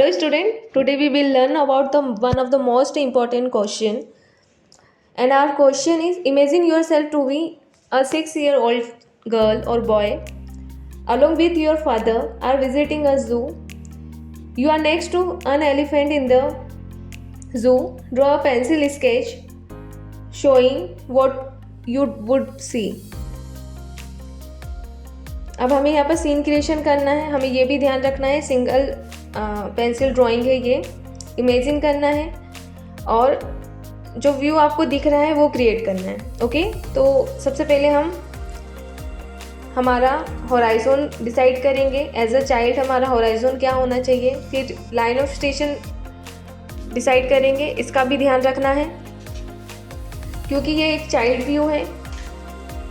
Hello student, today we will learn about the one of the most important question, and our question is, imagine yourself to be a 6-year-old girl or boy along with your father are visiting a zoo. You are next to an elephant in the zoo. Draw a pencil sketch showing what you would see. अब हमें यहाँ पर scene creation करना है. हमें ये भी ध्यान रखना है सिंगल पेंसिल ड्राइंग है, ये इमेजिन करना है और जो व्यू आपको दिख रहा है वो क्रिएट करना है. ओके, तो सबसे पहले हम हमारा होराइजन डिसाइड करेंगे. एज अ चाइल्ड हमारा होराइजन क्या होना चाहिए. फिर लाइन ऑफ स्टेशन डिसाइड करेंगे, इसका भी ध्यान रखना है क्योंकि ये एक चाइल्ड व्यू है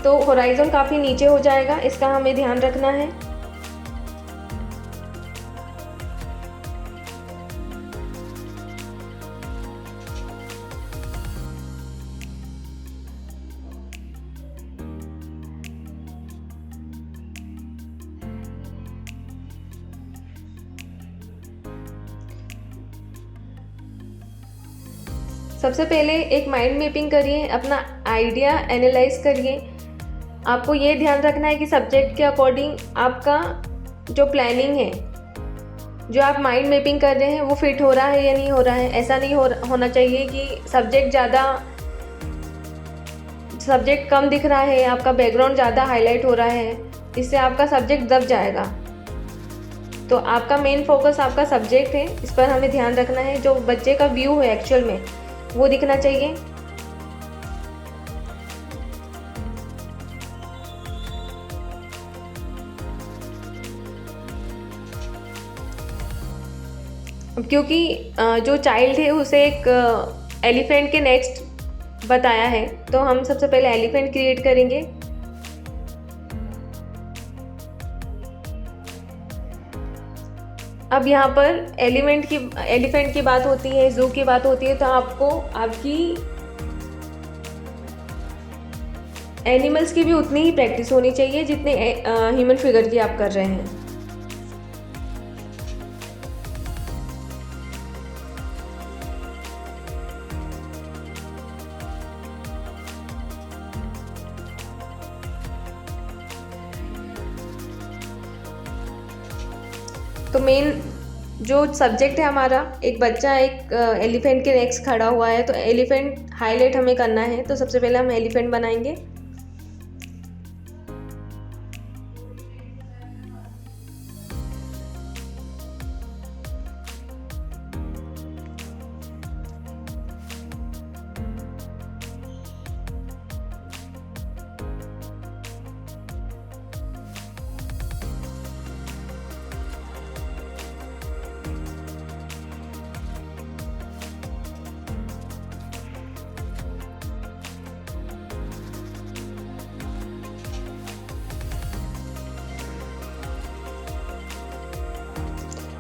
तो होराइजन काफ़ी नीचे हो जाएगा, इसका हमें ध्यान रखना है. सबसे पहले एक माइंड मैपिंग करिए, अपना आइडिया एनालाइज करिए. आपको ये ध्यान रखना है कि सब्जेक्ट के अकॉर्डिंग आपका जो प्लानिंग है, जो आप माइंड मैपिंग कर रहे हैं वो फिट हो रहा है या नहीं हो रहा है. ऐसा नहीं होना चाहिए कि सब्जेक्ट कम दिख रहा है, आपका बैकग्राउंड ज़्यादा हाईलाइट हो रहा है, इससे आपका सब्जेक्ट दब जाएगा. तो आपका मेन फोकस आपका सब्जेक्ट है, इस पर हमें ध्यान रखना है. जो बच्चे का व्यू है एक्चुअल में वो दिखना चाहिए. क्योंकि जो चाइल्ड है उसे एक एलिफेंट के नेक्स्ट बताया है तो हम सबसे पहले एलिफेंट क्रिएट करेंगे. अब यहाँ पर एलिफेंट की बात होती है, जू की बात होती है, तो आपको आपकी एनिमल्स की भी उतनी ही प्रैक्टिस होनी चाहिए जितने ह्यूमन फिगर की आप कर रहे हैं. तो मेन जो सब्जेक्ट है हमारा, एक बच्चा एक एलिफेंट के नेक्स्ट खड़ा हुआ है तो एलिफेंट हाईलाइट हमें करना है. तो सबसे पहले हम एलिफेंट बनाएंगे.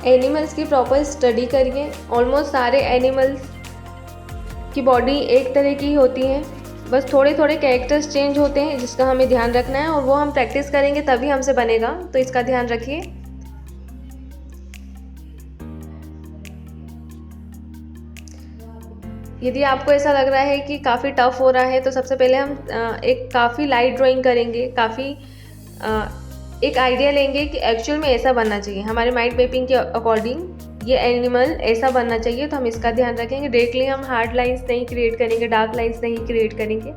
एनिमल्स की प्रॉपर स्टडी करिए. ऑलमोस्ट सारे एनिमल्स की बॉडी एक तरह की होती है, बस थोड़े थोड़े कैरेक्टर्स चेंज होते हैं जिसका हमें ध्यान रखना है और वो हम प्रैक्टिस करेंगे तभी हमसे बनेगा, तो इसका ध्यान रखिए. यदि आपको ऐसा लग रहा है कि काफ़ी टफ हो रहा है तो सबसे पहले हम एक काफ़ी लाइट ड्राइंग करेंगे. एक आइडिया लेंगे कि एक्चुअल में ऐसा बनना चाहिए, हमारे माइंड मैपिंग के अकॉर्डिंग ये एनिमल ऐसा बनना चाहिए, तो हम इसका ध्यान रखेंगे. डायरेक्टली हम हार्ड लाइंस नहीं क्रिएट करेंगे, डार्क लाइंस नहीं क्रिएट करेंगे.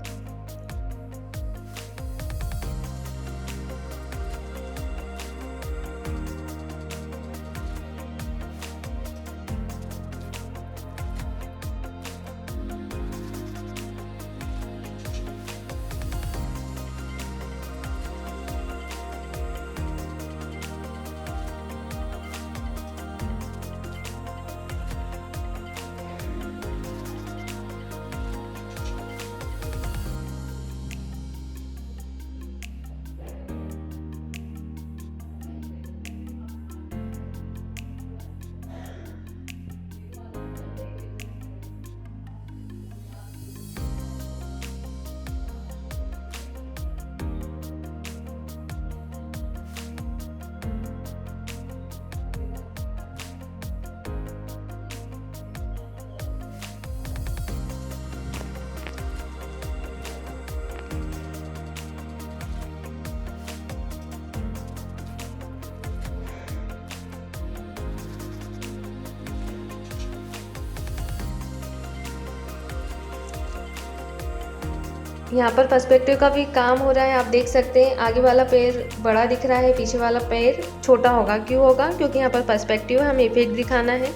यहाँ पर पर्सपेक्टिव का भी काम हो रहा है। आप देख सकते हैं आगे वाला पैर बड़ा दिख रहा है, पीछे वाला पैर छोटा होगा। क्यों होगा? क्योंकि यहाँ पर पर्सपेक्टिव है, हमें इफेक्ट दिखाना है।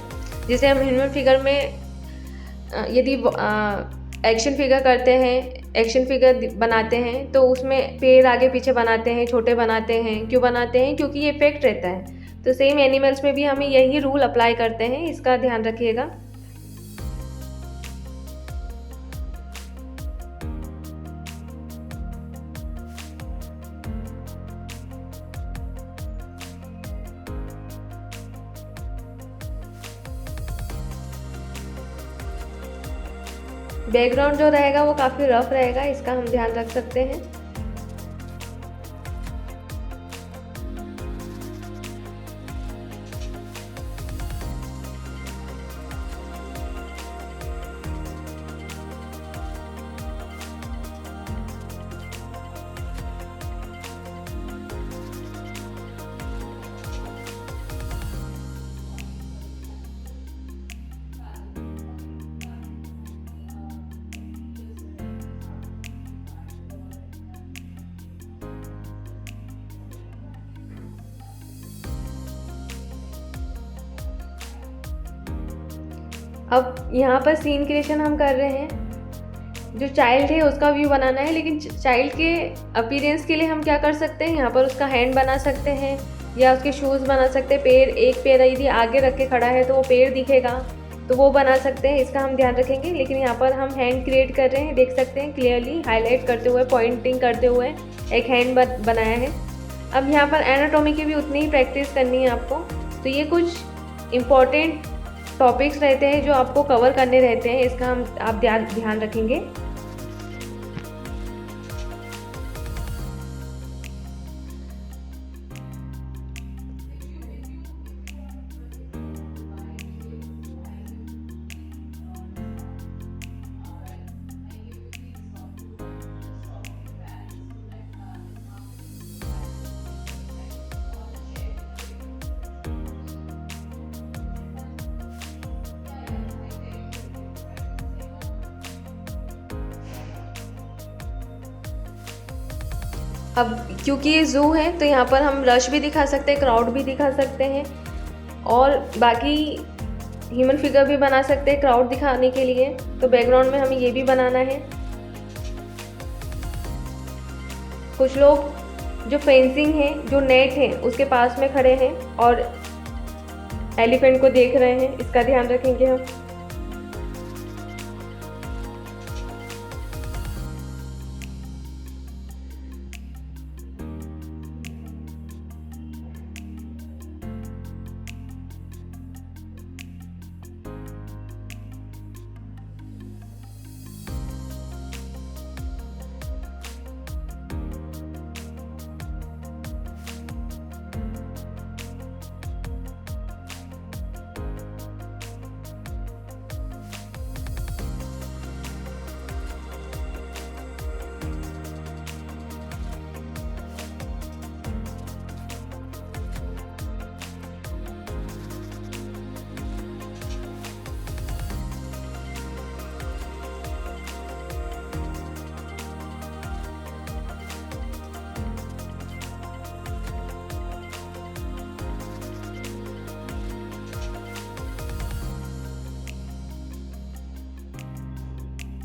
जैसे हम ह्यूमन फिगर में यदि एक्शन फिगर करते हैं, एक्शन फिगर बनाते हैं, तो उसमें पैर आगे पीछे बनाते हैं, छोटे बनाते हैं। क्यों बनाते हैं? क्योंकि ये इफेक्ट रहता है। तो सेम एनिमल्स में भी हमें यही रूल अप्लाई करते हैं, इसका ध्यान रखिएगा। बैकग्राउंड जो रहेगा वो काफ़ी रफ रहेगा, इसका हम ध्यान रख सकते हैं। अब यहाँ पर सीन क्रिएशन हम कर रहे हैं। जो चाइल्ड है उसका व्यू बनाना है, लेकिन चाइल्ड के अपीयरेंस के लिए हम क्या कर सकते हैं, यहाँ पर उसका हैंड बना सकते हैं या उसके शूज़ बना सकते हैं। पैर, एक पैर यदि आगे रख के खड़ा है तो वो पैर दिखेगा, तो वो बना सकते हैं, इसका हम ध्यान रखेंगे। लेकिन यहाँ पर हम हैंड क्रिएट कर रहे हैं, देख सकते हैं क्लियरली हाईलाइट करते हुए, पॉइंटिंग करते हुए एक हैंड बनाया है। अब यहाँ पर एनाटॉमी की भी उतनी ही प्रैक्टिस करनी है आपको। तो ये कुछ इम्पॉर्टेंट टॉपिक्स रहते हैं जो आपको कवर करने रहते हैं, इसका आप ध्यान रखेंगे। अब क्योंकि ये ज़ू है तो यहाँ पर हम रश भी दिखा सकते हैं, क्राउड भी दिखा सकते हैं, और बाकी ह्यूमन फिगर भी बना सकते हैं क्राउड दिखाने के लिए। तो बैकग्राउंड में हमें ये भी बनाना है। कुछ लोग जो फेंसिंग है, जो नेट है, उसके पास में खड़े हैं और एलिफेंट को देख रहे हैं, इसका ध्यान रखेंगे हम।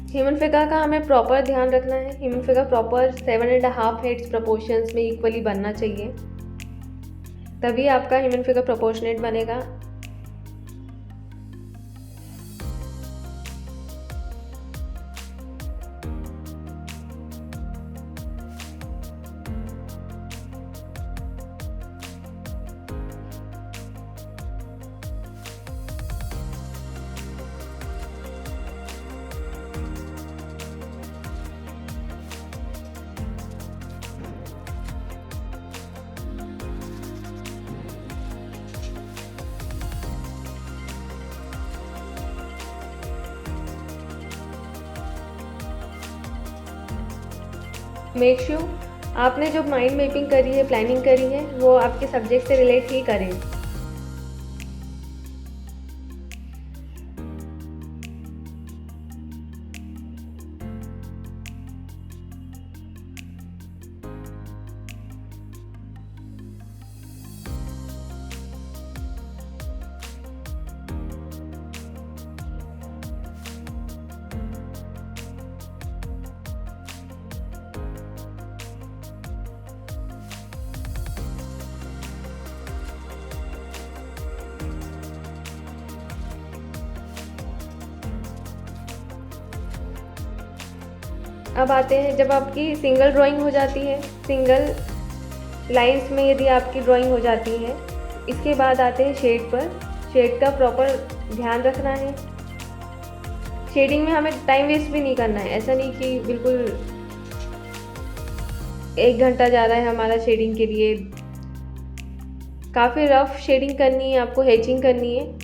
ह्यूमन फिगर का हमें प्रॉपर ध्यान रखना है। Human figure proper 7.5 heads proportions में इक्वली बनना चाहिए, तभी आपका ह्यूमन फिगर प्रोपोर्शनेट बनेगा। मेक श्योर आपने जो माइंड मैपिंग करी है, प्लानिंग करी है, वो आपके सब्जेक्ट से रिलेट ही करें। अब आते हैं, जब आपकी सिंगल ड्राइंग हो जाती है, सिंगल लाइंस में यदि आपकी ड्राइंग हो जाती है, इसके बाद आते हैं शेड पर। शेड का प्रॉपर ध्यान रखना है। शेडिंग में हमें टाइम वेस्ट भी नहीं करना है। ऐसा नहीं कि बिल्कुल 1 घंटा जा रहा है हमारा शेडिंग के लिए। काफ़ी रफ शेडिंग करनी है आपको, हैचिंग करनी है।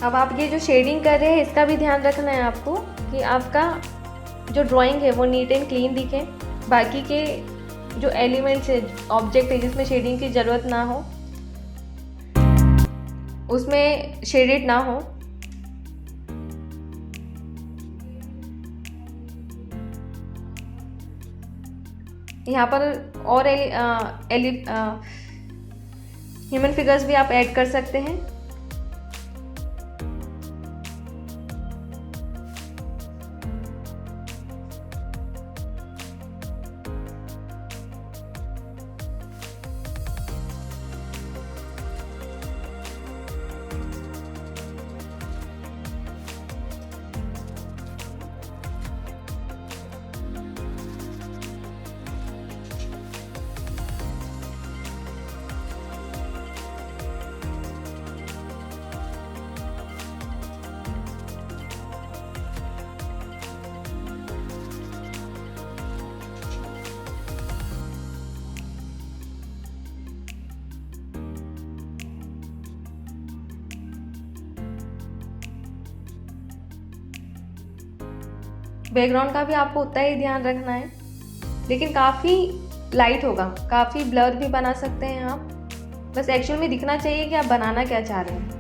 अब आप ये जो शेडिंग कर रहे हैं, इसका भी ध्यान रखना है आपको कि आपका जो ड्राइंग है वो नीट एंड क्लीन दिखे। बाकी के जो एलिमेंट्स है, ऑब्जेक्ट है जिसमें शेडिंग की ज़रूरत ना हो, उसमें शेडेड ना हो। यहाँ पर और ह्यूमन फिगर्स भी आप ऐड कर सकते हैं। बैकग्राउंड का भी आपको उतना ही ध्यान रखना है, लेकिन काफ़ी लाइट होगा, काफ़ी ब्लर भी बना सकते हैं आप। बस एक्चुअल में दिखना चाहिए कि आप बनाना क्या चाह रहे हैं।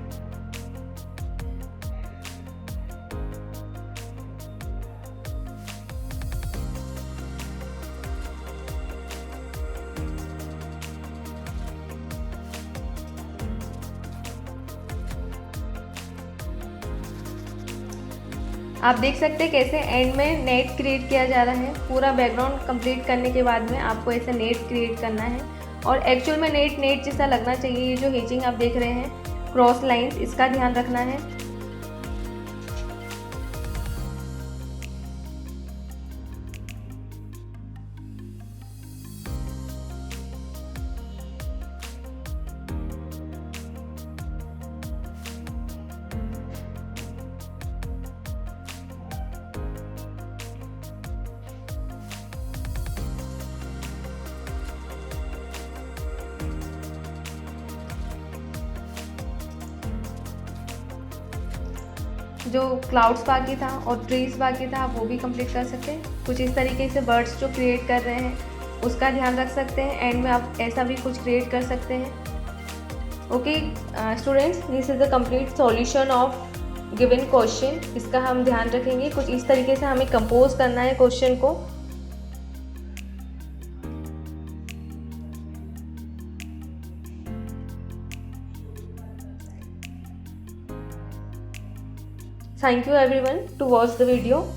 आप देख सकते हैं कैसे एंड में नेट क्रिएट किया जा रहा है। पूरा बैकग्राउंड कंप्लीट करने के बाद में आपको ऐसे नेट क्रिएट करना है, और एक्चुअल में नेट जैसा लगना चाहिए। ये जो हेचिंग आप देख रहे हैं, क्रॉस लाइंस, इसका ध्यान रखना है। जो क्लाउड्स बाकी था और ट्रीज बाकी था, आप वो भी कंप्लीट कर सकते हैं। कुछ इस तरीके से बर्ड्स जो क्रिएट कर रहे हैं उसका ध्यान रख सकते हैं। एंड में आप ऐसा भी कुछ क्रिएट कर सकते हैं। Okay students, this is the complete solution of given question. इसका हम ध्यान रखेंगे। कुछ इस तरीके से हमें कंपोज करना है क्वेश्चन को। Thank you everyone to watch the video.